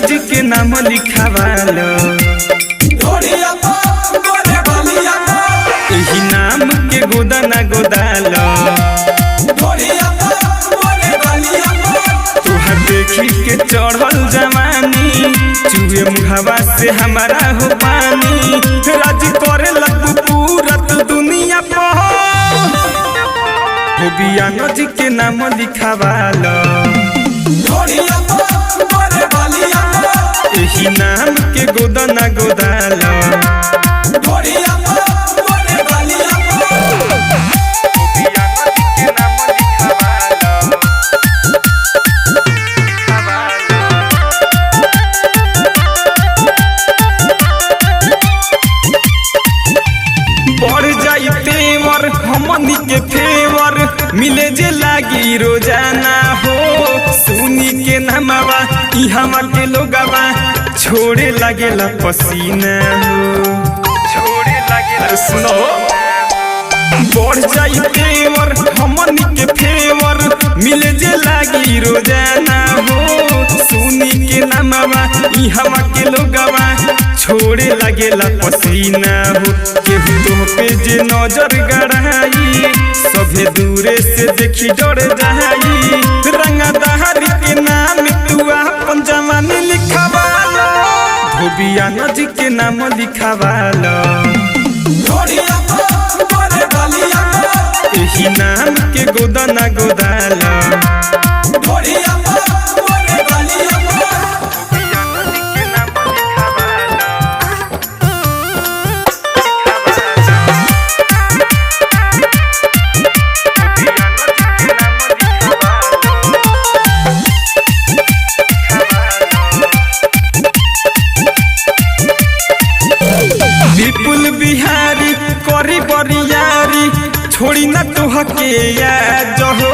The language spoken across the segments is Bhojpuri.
जी के नाम लिखावालो एही नाम के गोदाना गोदालो तुहार देखी के चढ़ल जवानी चुए मुहावा से हमारा हो पानी राज करे लगू पूरा दुनिया पर हो बियानो जी के नाम लिखावालो एही नाम के गोदाना गोदालो बढ़ जाई तेवर हमनी के फेवर मिले जे लागी रोजाना हो सुनी के नामवा ई हमर के लोगवा छोड़े लागेला पसीना हो छोड़े लागेला सुनो बढ़ जाई तेवर हमनी के फेवर मिले जे लागी रोजाना हो सुनी के नामवा ई हमर के लोगवा छोड़े लागेला पसीना हो केहू तो पे जे नजर गड़ाई सभे दूरे से देखी डर जाई रंगा दहारी के नाम तू अपन जवानी लिखावालो धोबिया नजी के नाम लिखावालो एही नाम के गोदाना गोदालो विपुल बिहारी करी बरियारी छोड़ी ना तुहके याद हो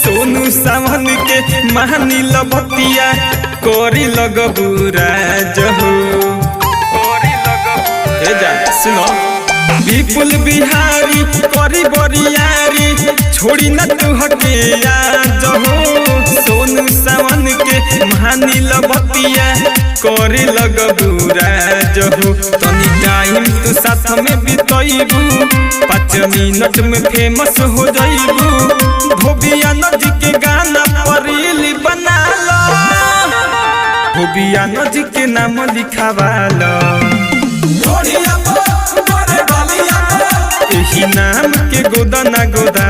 सोनू सावन के महानी लबतिया करी लगबूरा जहो सुनो विपुल बिहारी करी बरियारी छोड़ी ना तुहके याद हो सोनू सावन के महानी लबतिया करे लगबूरा जहो तनी टाइम तू साथ में बिताइबू 5 मिनट में फेमस हो जाइबू धोबिया नजी के गाना पर रील बना लो धोबिया नजी के नाम लिखावालो एही नाम के गोदाना गोदा